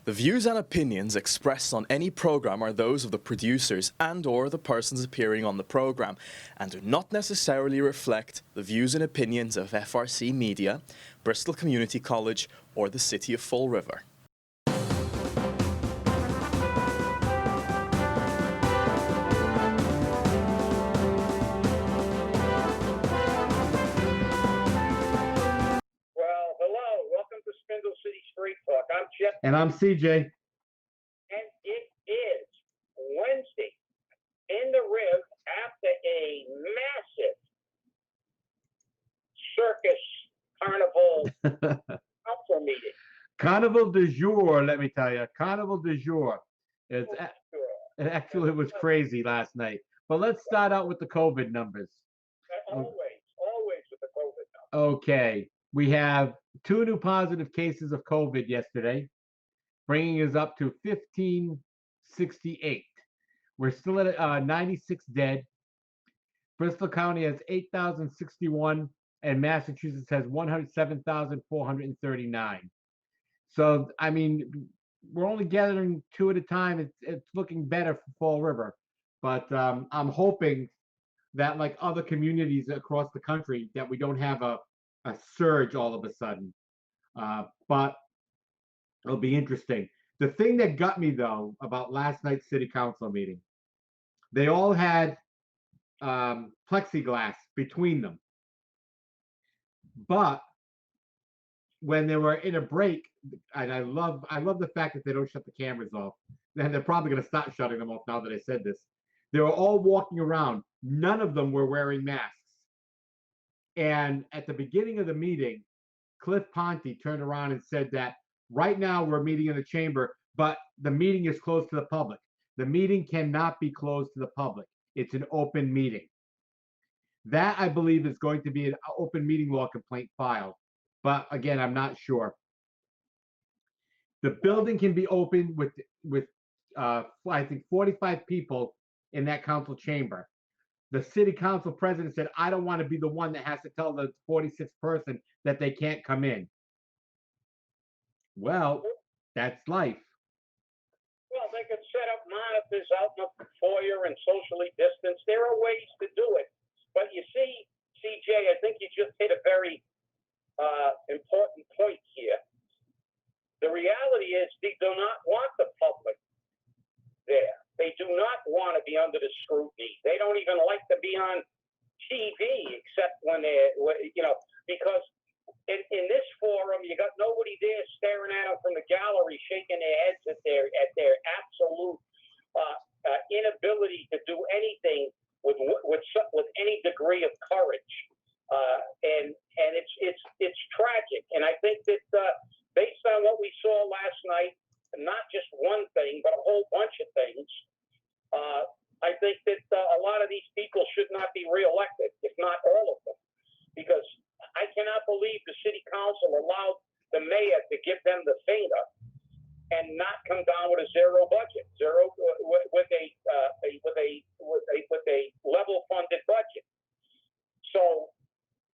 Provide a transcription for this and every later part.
The views and opinions expressed on any program are those of the producers and/or the persons appearing on the program and do not necessarily reflect the views and opinions of FRC Media, Bristol Community College, or the City of Fall River. Spindle City Straight Talk. I'm Jeff. And I'm CJ. And it is Wednesday in the Riv after a massive circus carnival council meeting. Carnival du jour, let me tell you. Carnival du jour. It actually was crazy last night. But let's start out with the COVID numbers. Always with the COVID numbers. Okay. We have 2 new positive cases of COVID yesterday, bringing us up to 1,568. We're still at 96 dead. Bristol County has 8,061, and Massachusetts has 107,439. So, I mean, we're only gathering 2 at a time. It's looking better for Fall River. But I'm hoping that, like other communities across the country, that we don't have a surge all of a sudden. But it'll be interesting. The thing that got me, though, about last night's city council meeting, they all had plexiglass between them. But when they were in a break, and I love the fact that they don't shut the cameras off, and they're probably going to start shutting them off now that I said this. They were all walking around. None of them were wearing masks. And at the beginning of the meeting, Cliff Ponte turned around and said that right now we're meeting in the chamber, but the meeting is closed to the public. The meeting cannot be closed to the public. It's an open meeting. That, I believe, is going to be an open meeting law complaint filed. But again, I'm not sure. The building can be open with I think 45 people in that council chamber. The city council president said, I don't want to be the one that has to tell the 46th person that they can't come in. Well, that's life. Well, they could set up monitors out in the foyer and socially distance. There are ways to do it. But you see, CJ, I think you just hit a very important point here. The reality is they do not want the public there. They do not want to be under the scrutiny. They don't even like to be on TV except when they're, because in this forum, you got nobody there staring at them from the gallery, shaking their heads at their absolute inability to do anything with any degree of courage. And it's tragic. And I think that based on what we saw last night, not just one thing, but a whole bunch of things, I think that a lot of these people should not be reelected, if not all of them, because I cannot believe the city council allowed the mayor to give them the finger and not come down with a zero budget, with a level funded budget. So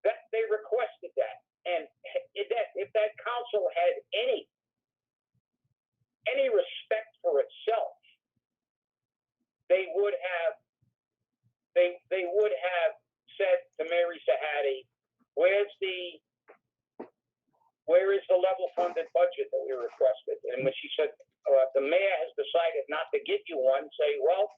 that they requested that, and if that council had any respect for itself, they would have said to Mary Sahadi, where is the level funded budget that we requested? And when she said the mayor has decided not to give you one, say, well,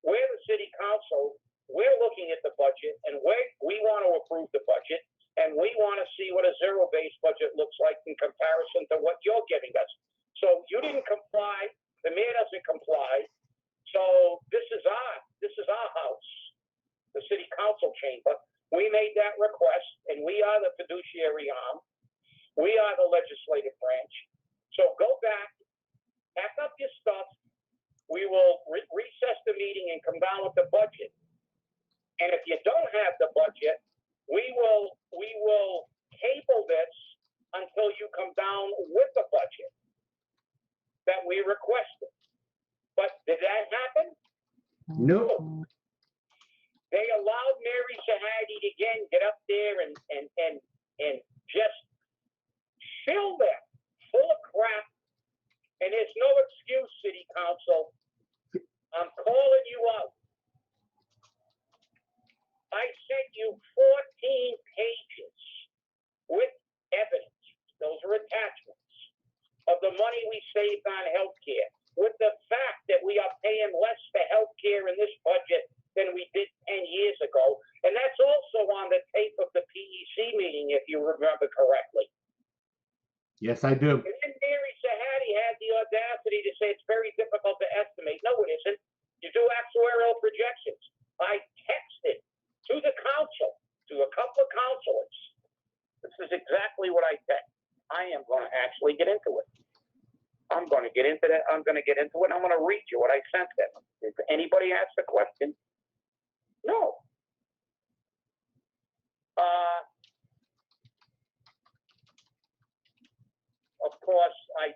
we're the city council, we're looking at the budget, and we want to approve the budget, and we want to see what a zero-based budget looks like in comparison to what you're giving us. So you didn't comply, the mayor doesn't comply. So this is our house, the city council chamber. We made that request, and we are the fiduciary arm. We are the legislative branch. So go back, pack up your stuff. We will recess the meeting and come down with the budget. And if you don't have the budget, we will table this until you come down with the budget that we requested. But did that happen? No. They allowed Mary Sahadi to again get up there and just fill them full of crap and And there's no excuse, City Council. I'm calling you out. I sent you 14 pages with evidence. Those are attachments of the money we saved on healthcare, with the fact that we are paying less for healthcare in this budget than we did 10 years ago. And that's also on the tape of the PEC meeting, if you remember correctly. Yes, I do. And then Mary Sahadi had the audacity to say it's very difficult to estimate. No, it isn't. You do actuarial projections. I texted to the council, to a couple of councilors. This is exactly what I said. I am going to actually get into it. I'm going to get into that. I'm going to get into it. I'm going to read you what I sent them. Did anybody ask a question? No. Of course, I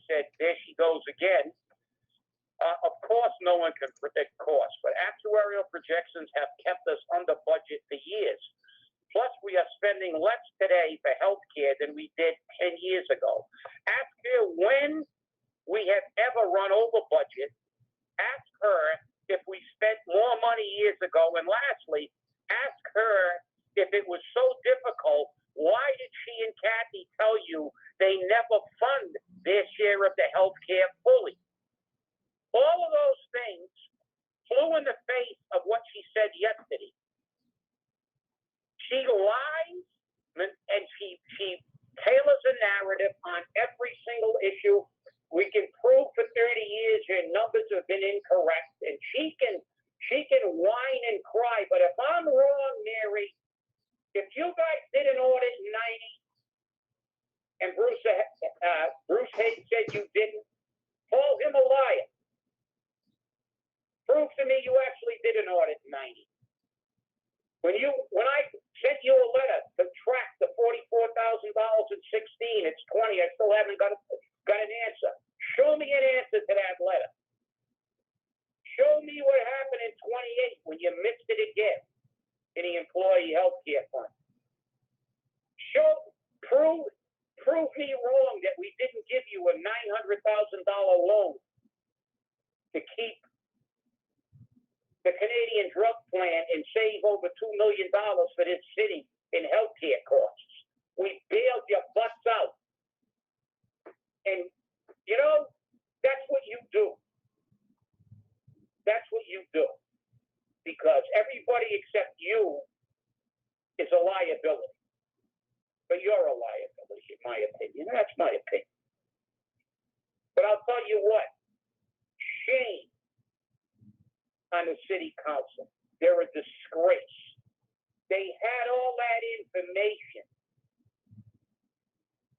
said, there she goes again. Of course, no one can predict costs, but actuarial projections have kept us under budget for years. Plus, we are spending less today for healthcare than we did 10 years ago. Ask her when we have ever run over budget. Ask her if we spent more money years ago. And lastly, ask her if it was so difficult, why did she and Kathy tell you they never fund their share of the healthcare fully? All of those things flew in the face of what she said yesterday. She lies and she tailors a narrative on every single issue. We can prove for 30 years her numbers have been incorrect, and she can whine and cry. But if I'm wrong, Mary, if you guys did an audit in '90 and Bruce Hayes said you didn't, call him a liar. Prove to me you actually did an audit in '90. When I sent you a letter to track the $44,000 in 16, it's 20. I still haven't got an answer. Show me an answer to that letter. Show me what happened in 28 when you missed it again in the employee health care fund. Prove me wrong that we didn't give you a $900,000 loan to keep the Canadian drug plan and save over $2 million for this city in healthcare costs. We bailed your butts out. And, you know, that's what you do. That's what you do. Because everybody except you is a liability. But you're a liability, in my opinion. That's my opinion. But I'll tell you what. Shame on the city council. They're a disgrace. They had all that information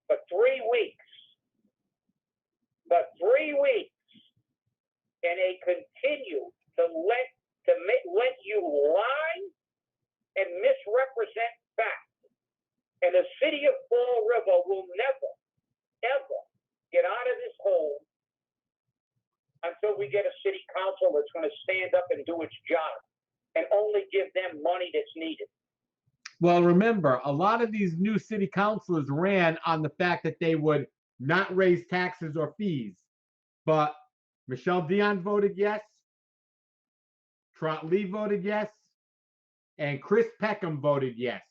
for 3 weeks. For 3 weeks. And they continue to let you lie and misrepresent facts. And the city of Fall River will never, ever get out of this hole until we get a city council that's going to stand up and do its job and only give them money that's needed. Well, remember, a lot of these new city councilors ran on the fact that they would not raise taxes or fees. But Michelle Dion voted yes, Trot Lee voted yes, and Chris Peckham voted yes.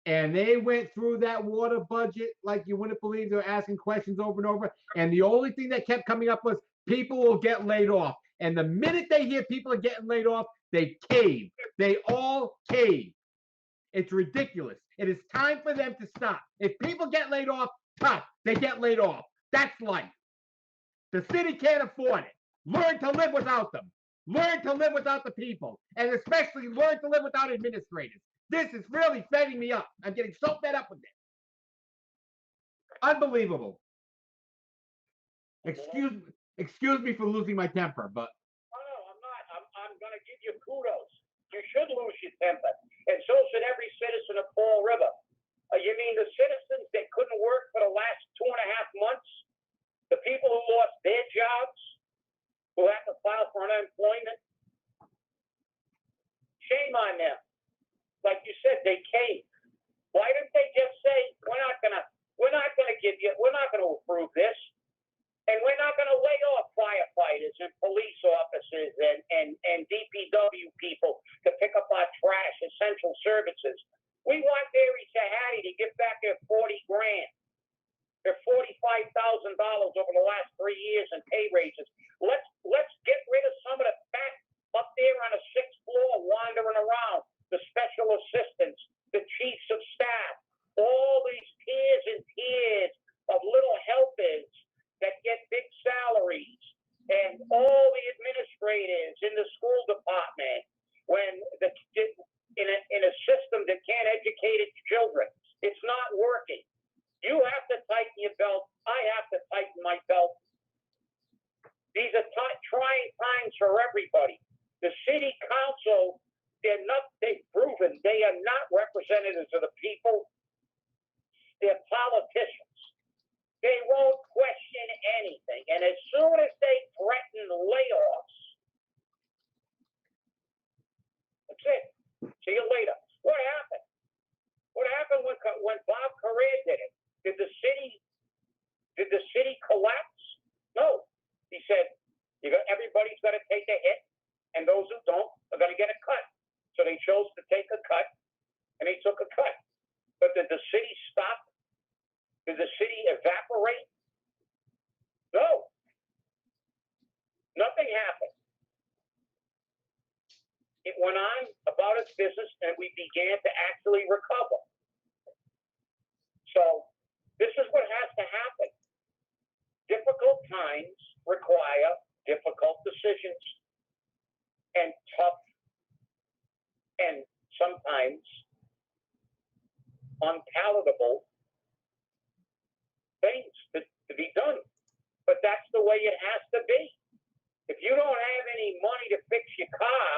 And they went through that water budget like you wouldn't believe. They were asking questions over and over. And the only thing that kept coming up was people will get laid off. And the minute they hear people are getting laid off, they cave. They all cave. It's ridiculous. It is time for them to stop. If people get laid off, tough. They get laid off. That's life. The city can't afford it. Learn to live without them. Learn to live without the people. And especially learn to live without administrators. This is really fetting me up. I'm getting so fed up with this. Unbelievable. Excuse me for losing my temper, but No, I'm not. I'm going to give you kudos. You should lose your temper, and so should every citizen of Fall River. You mean the citizens that couldn't work for the last 2.5 months? The people who lost their jobs, who had to file for unemployment? Shame on them. Like you said, they caved. Why didn't they just say, we're not gonna not going to approve this. And we're not going to lay off firefighters and police officers and DPW people to pick up our trash, essential services. We want Mary Sahadi to give back their 40 grand, their $45,000 over the last 3 years in pay raises. Let's get rid of some of the fat up there on the 6th floor wandering around, the special assistants, the chiefs of staff, all these tiers and tiers of little helpers that get big salaries, and all the administrators in the school department in a system that can't educate its children. It's not working. You have to tighten your belt. I have to tighten my belt. These are trying times for everybody. The city council, they've proven they are not representatives of the people. They're politicians. They won't question anything. And as soon as they threaten layoffs, that's it. See you later. What happened? What happened when Bob Correa did it? Did the city collapse? No. He said, everybody's got to take a hit, and those who don't are going to get a cut. So they chose to take a cut, and they took a cut. But did the city stop? Did the city evaporate? No. Nothing happened. It went on about its business, and we began to actually recover. So this is what has to happen. Difficult times require difficult decisions and tough and sometimes unpalatable things to be done. But that's the way it has to be. If you don't have any money to fix your car,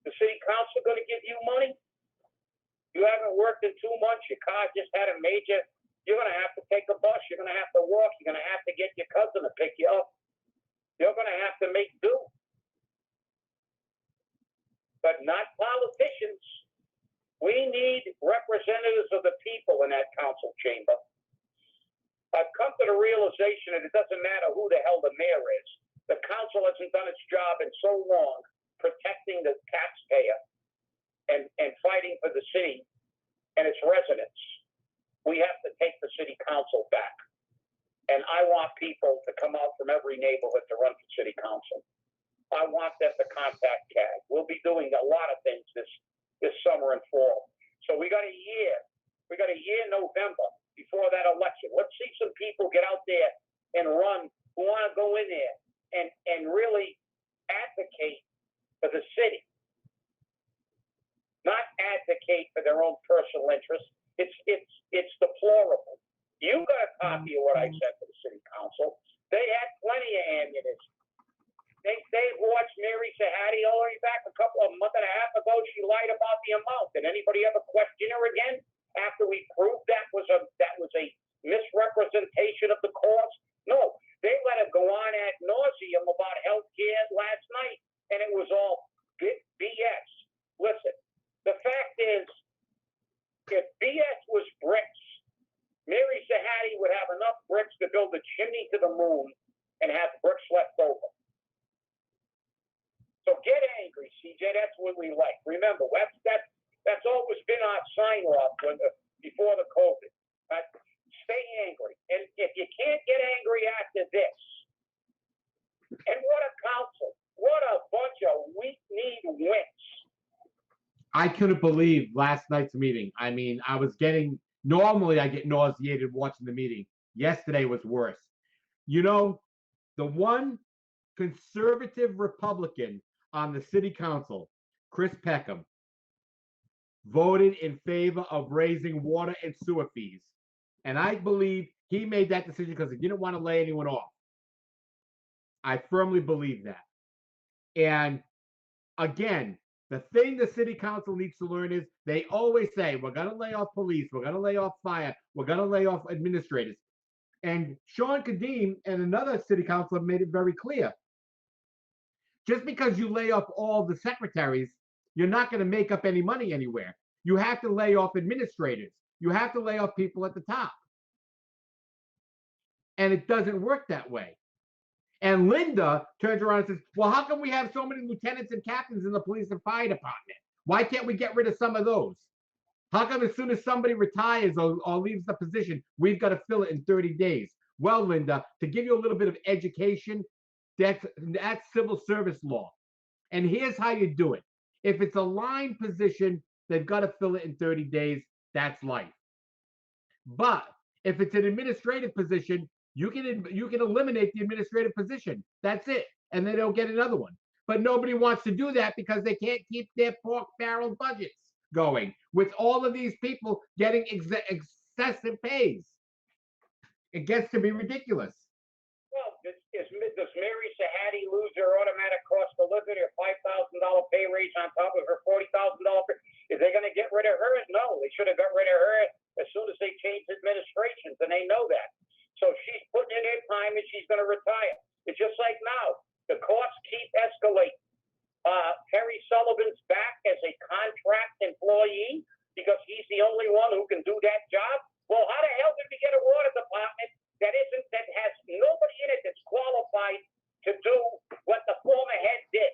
the city council going to give you money? You haven't worked in 2 months, your car just had a major, you're going to have to take a bus, you're going to have to walk, you're going to have to get your cousin to pick you up. You're going to have to make do. But not politicians. We need representatives of the people in that council chamber. I've come to the realization that it doesn't matter who the hell the mayor is. The council hasn't done its job in so long protecting the taxpayer and fighting for the city and its residents. We have to take the city council back. And I want people to come out from every neighborhood to run for city council. I want them to contact CAG. We'll be doing a lot of things this summer and fall. So we got a year. We got a year November before that election. Let's see some people get out there and run who want to go in there and really advocate for the city. Not advocate for their own personal interests. It's deplorable. You got a copy of what I said to the city council. They had plenty of ammunition. They watched Mary Sahadi all the way back a month and a half ago. She lied about the amount. Did anybody ever question her again after we proved that was a misrepresentation of the cost? No, they let her go on ad nauseum about health care last night, and it was all BS. Listen, the fact is, if BS was bricks, Mary Sahadi would have enough bricks to build a chimney to the moon and have bricks left over. So get angry, CJ. That's what we like. Remember, that's always been our sign off before the COVID. Stay angry. And if you can't get angry after this, and what a council. What a bunch of weak-kneed wimps. I couldn't believe last night's meeting. I mean, normally I get nauseated watching the meeting. Yesterday was worse. You know, the one conservative Republican on the city council, Chris Peckham, voted in favor of raising water and sewer fees. And I believe he made that decision because he didn't want to lay anyone off. I firmly believe that. And again, the thing the city council needs to learn is they always say, we're going to lay off police, we're going to lay off fire, we're going to lay off administrators. And Sean Kadim and another city councilor made it very clear. Just because you lay off all the secretaries, you're not going to make up any money anywhere. You have to lay off administrators. you have to lay off people at the top. And it doesn't work that way. And Linda turns around and says, well, how come we have so many lieutenants and captains in the police and fire department? Why can't we get rid of some of those? How come as soon as somebody retires or leaves the position, we've got to fill it in 30 days? Well, Linda, to give you a little bit of education, that's civil service law. And here's how you do it. If it's a line position, they've got to fill it in 30 days. That's life. But if it's an administrative position, you can eliminate the administrative position. That's it. And they don't get another one. But nobody wants to do that because they can't keep their pork barrel budgets going with all of these people getting excessive pays. It gets to be ridiculous. Well, does Mary Sahadi lose her automatic cost of living, her $5,000 pay raise on top of her $40,000 pay? Is they going to get rid of her? No, they should have got rid of her as soon as they changed administrations, and they know that. So she's putting in her time, and she's going to retire. It's just like now. The costs keep escalating. Terry Sullivan's back as a contract employee because he's the only one who can do that job. Well, how the hell did we get a water department that has nobody in it that's qualified to do what the former head did?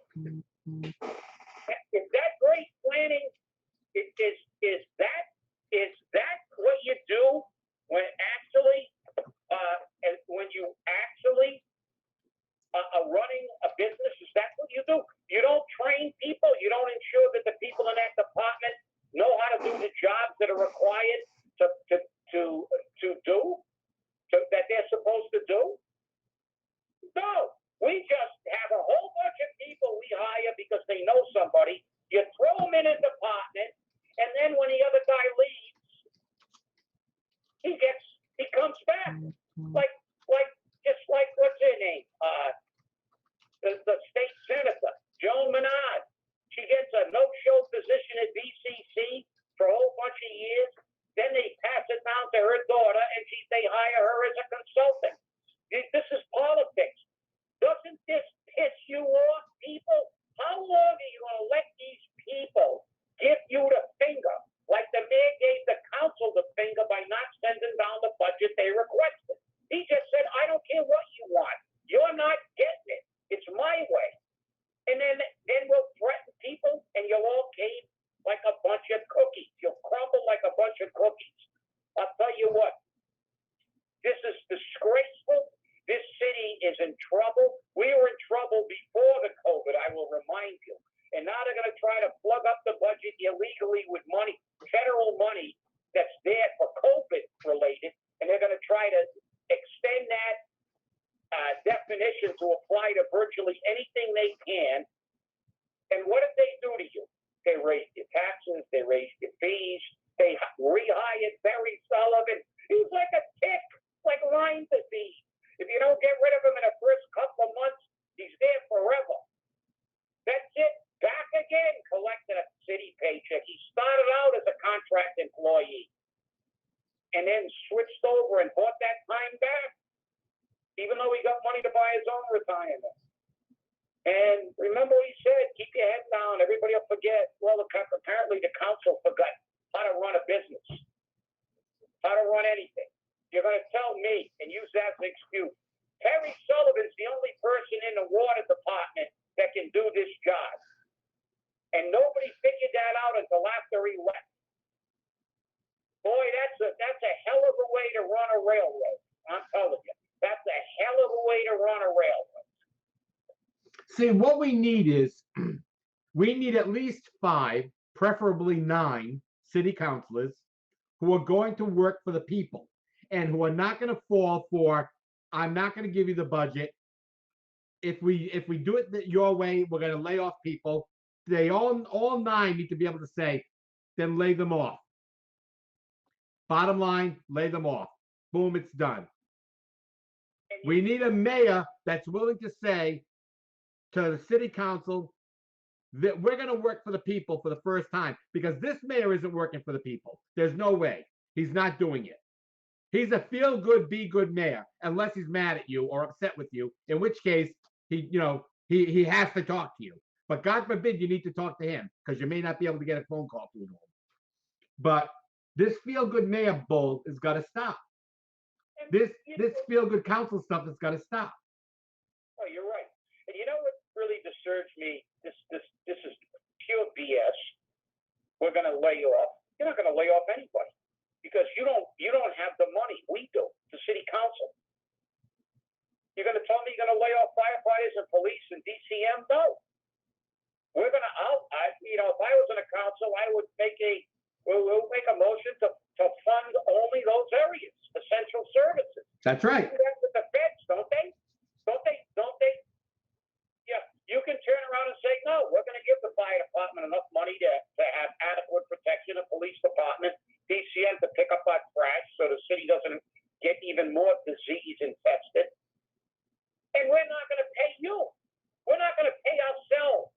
Is that great planning? Is that what you do when you actually are running a business? Is that what you do? You don't train people. You don't ensure that the people in that department know how to do the jobs that are required that they're supposed to do. No, we just have a whole bunch of people we hire because they know somebody. You throw them in a department, and then when the other guy leaves, he comes back just like what's her name? The state senator, Joan Menard. She gets a no-show position at BCC for a whole bunch of years. Then they pass it down to her daughter, and they hire her as a consultant. This is politics. Doesn't this piss you off, people? How long are you going to let these people give you the finger, like the mayor gave the council the finger by not sending down the budget they requested? He just said, I don't care what you want. You're not getting it. It's my way. And then we'll threaten people, and you'll all cave like a bunch of cookies. You'll crumble like a bunch of cookies. I'll tell you what. This is disgraceful. This city is in trouble. We were in trouble before the COVID, I will remind you. And now they're going to try to plug up the budget illegally with money, federal money that's there for COVID related. And they're going to try to extend that definition to apply to virtually anything they can. And what did they do to you? They raised your taxes. They raised your fees. They rehired Barry Sullivan. He's like a tick, like Lyme disease. If you don't get rid of him in the first couple of months, he's there forever. That's it. Back again, collecting a city paycheck. He started out as a contract employee and then switched over and bought that time back, even though he got money to buy his own retirement. And remember what he said, keep your head down. Everybody will forget. Well, apparently the council forgot how to run a business, how to run anything. You're going to tell me and use that as an excuse. Terry Sullivan's the only person in the water department that can do this job. And nobody figured that out until after he left. Boy, that's a hell of a way to run a railroad. I'm telling you. That's a hell of a way to run a railroad. See, what we need is we need at least 5, preferably 9 city councilors who are going to work for the people and who are not going to fall for, I'm not going to give you the budget. If we do it your way, we're going to lay off people. They all 9 need to be able to say, then lay them off. Bottom line, lay them off. Boom, it's done. We need a mayor that's willing to say to the city council that we're going to work for the people for the first time, because this mayor isn't working for the people. There's no way. He's not doing it. He's a feel good, be good mayor, unless he's mad at you or upset with you, in which case he has to talk to you. But God forbid you need to talk to him, because you may not be able to get a phone call through to him. But This feel-good mayor bull has got to stop. And This you this know, feel-good council stuff has got to stop. oh, you're right. And you know what really disturbs me? This is pure BS. We're going to lay off. You're not going to lay off anybody because you don't have the money. We do, the city council. You're going to tell me you're going to lay off firefighters and police and DCM? No. We're going to if I was in a council, I would we'll make a motion to fund only those areas, essential services. That's right. Do that with the feds, don't they? Don't they? Yeah, you can turn around and say, no, we're going to give the fire department enough money to have adequate protection, the police department, DCM to pick up our trash so the city doesn't get even more disease infested. And we're not going to pay you. We're not going to pay ourselves.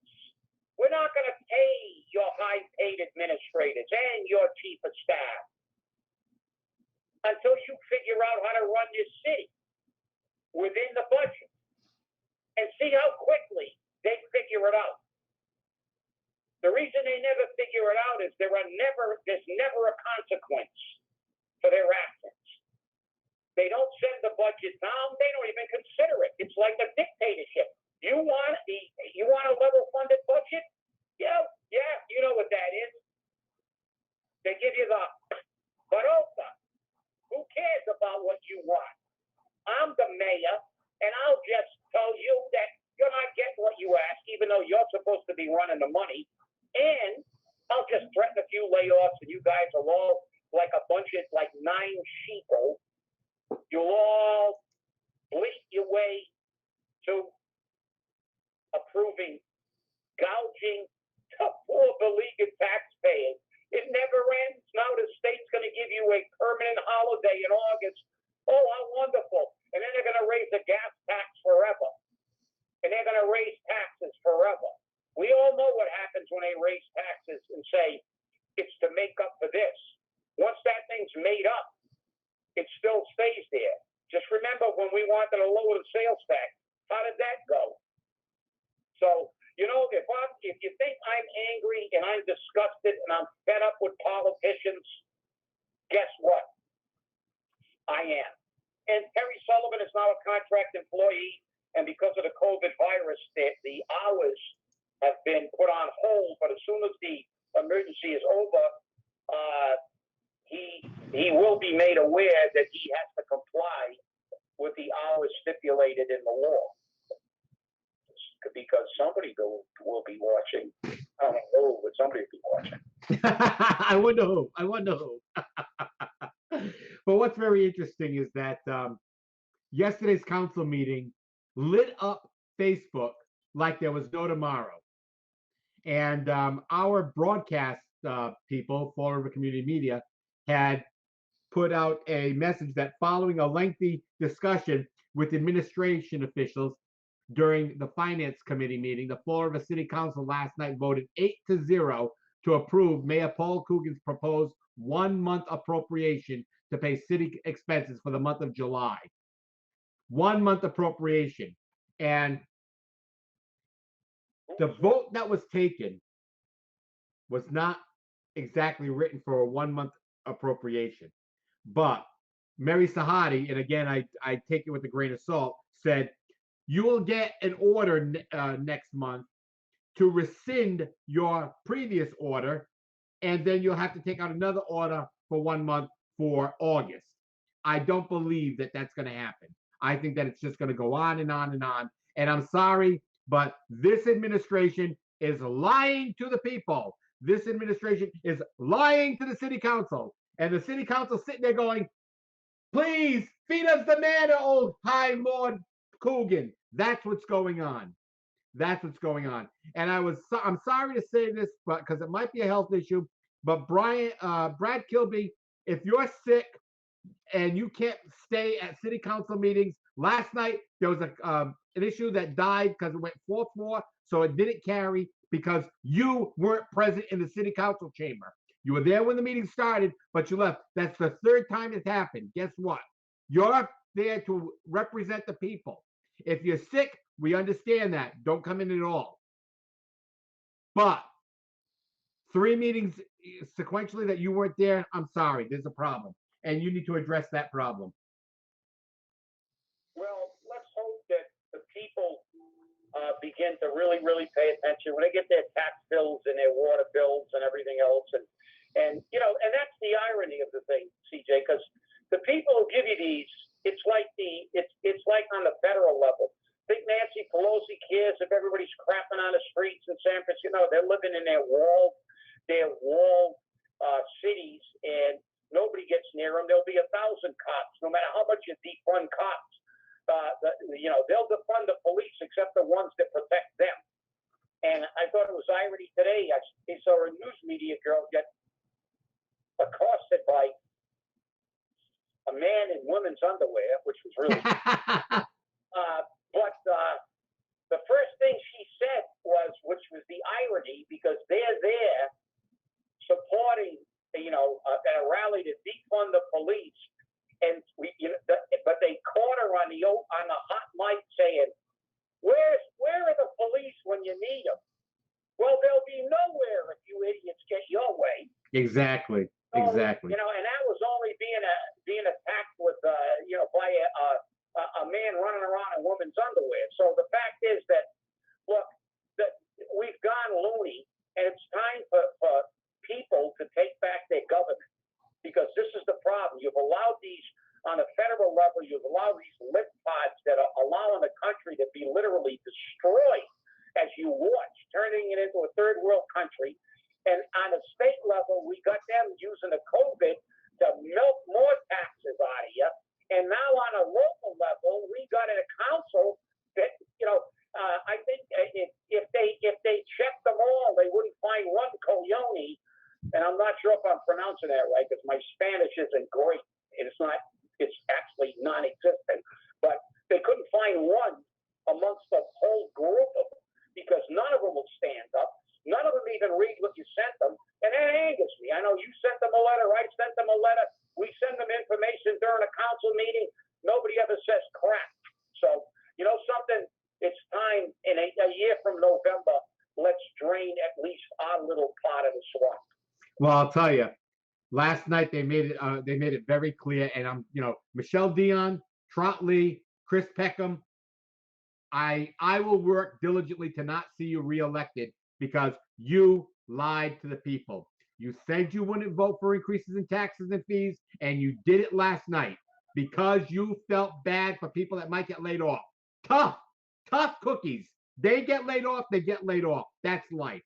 We're not going to pay your high-paid administrators and your chief of staff until you figure out how to run this city within the budget and see how quickly they figure it out. The reason they never figure it out is there's never a consequence for their actions. They don't send the budget down. They don't even consider it. It's like a dictatorship. You want a level funded budget? Yeah, you know what that is. They give you the barota. Who cares about what you want? I'm the mayor, and I'll just tell you that you're not getting what you ask, even though you're supposed to be running the money. And I'll just threaten a few layoffs, and you guys will all, like a bunch of, like 9 sheeple, you'll all bleat your way to approving gouging to poor beleaguered taxpayers. It never ends. Now the state's going to give you a permanent holiday in August. Oh, how wonderful. And then they're going to raise the gas tax forever. And they're going to raise taxes forever. We all know what happens when they raise taxes and say it's to make up for this. Once that thing's made up, it still stays there. Just remember when we wanted to lower the sales tax, how did that go? So, if you think I'm angry and I'm disgusted and I'm fed up with politicians, guess what? I am. And Terry Sullivan is now a contract employee, and because of the COVID virus, the hours have been put on hold. But as soon as the emergency is over, he will be made aware that he has to comply with the hours stipulated in the law. Because somebody will be watching. I don't know, but somebody will be watching. I wonder who. But what's very interesting is that yesterday's council meeting lit up Facebook like there was no tomorrow. And our broadcast people, Fall River Community Media, had put out a message that following a lengthy discussion with administration officials during the Finance Committee meeting, the Fall River City Council last night voted 8-0 to approve Mayor Paul Coogan's proposed 1-month appropriation to pay city expenses for the month of July. 1-month appropriation. And the vote that was taken was not exactly written for a 1-month appropriation. But Mary Sahadi, and again, I take it with a grain of salt, said, you will get an order next month to rescind your previous order, and then you'll have to take out another order for 1 month for August. I don't believe that that's going to happen. I think that it's just going to go on and on and on. And I'm sorry, but this administration is lying to the people. This administration is lying to the city council. And the city council sitting there going, please feed us the manna, old High Lord Coogan. That's what's going on. That's what's going on. And I'm sorry to say this, but because it might be a health issue, but Brad Kilby, if you're sick and you can't stay at city council meetings, last night there was an issue that died because it went 4-4, so it didn't carry because you weren't present in the city council chamber. You were there when the meeting started, but you left. That's the 3rd time it's happened. Guess what? You're there to represent the people. If you're sick, we understand that. Don't come in at all. But 3 meetings sequentially that you weren't there, I'm sorry, there's a problem. And you need to address that problem. Well, let's hope that the people begin to really, really pay attention when they get their tax bills and their water bills and everything else. And you know, and that's the irony of the thing, CJ, because the people who give you these, it's like on the federal level. Think Nancy Pelosi cares if everybody's crapping on the streets in San Francisco? No, they're living in their walled cities, and nobody gets near them. There'll be 1,000 cops, no matter how much you defund cops. They'll defund the police except the ones that protect them. And I thought it was irony today. I saw a news media girl get accosted by a man in women's underwear, which was really. But the first thing she said was, which was the irony, because they're there supporting, at a rally to defund the police, and but they caught her on the hot mic saying, "Where are the police when you need them?" Well, they'll be nowhere if you idiots get your way. Exactly. So, Exactly. And that was only being attacked with, by a man running around in women's underwear. So the fact is that, look, that we've gone loony, and it's time for people to take back their government, because this is the problem. You've allowed these on a federal level. You've allowed these lip pods that are allowing the country to be literally destroyed as you watch, turning it into a third world country. And on a state level, we got them using the COVID to milk more taxes out of you. And now on a local level, we got a council that, I think if they checked them all, they wouldn't find one Coyone. And I'm not sure if I'm pronouncing that right, because my Spanish isn't great. It's actually non-existent. But they couldn't find one amongst the whole group of them, because none of them will stand up. None of them even read what you sent them. And that angers me. I know you sent them a letter. I sent them a letter. We send them information during a council meeting. Nobody ever says crap. So, you know something? It's time in a year from November, let's drain at least our little part of the swamp. Well, I'll tell you, last night they made it very clear, and Michelle Dion, Trot Lee, Chris Peckham, I will work diligently to not see you reelected, because you lied to the people. You said you wouldn't vote for increases in taxes and fees, and you did it last night because you felt bad for people that might get laid off. Tough cookies. They get laid off, they get laid off. That's life.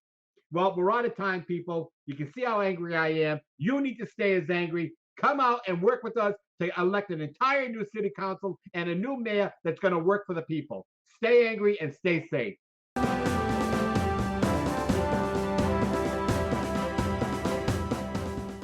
Well, we're out of time, people. You can see how angry I am. You need to stay as angry. Come out and work with us to elect an entire new city council and a new mayor that's going to work for the people. Stay angry and stay safe.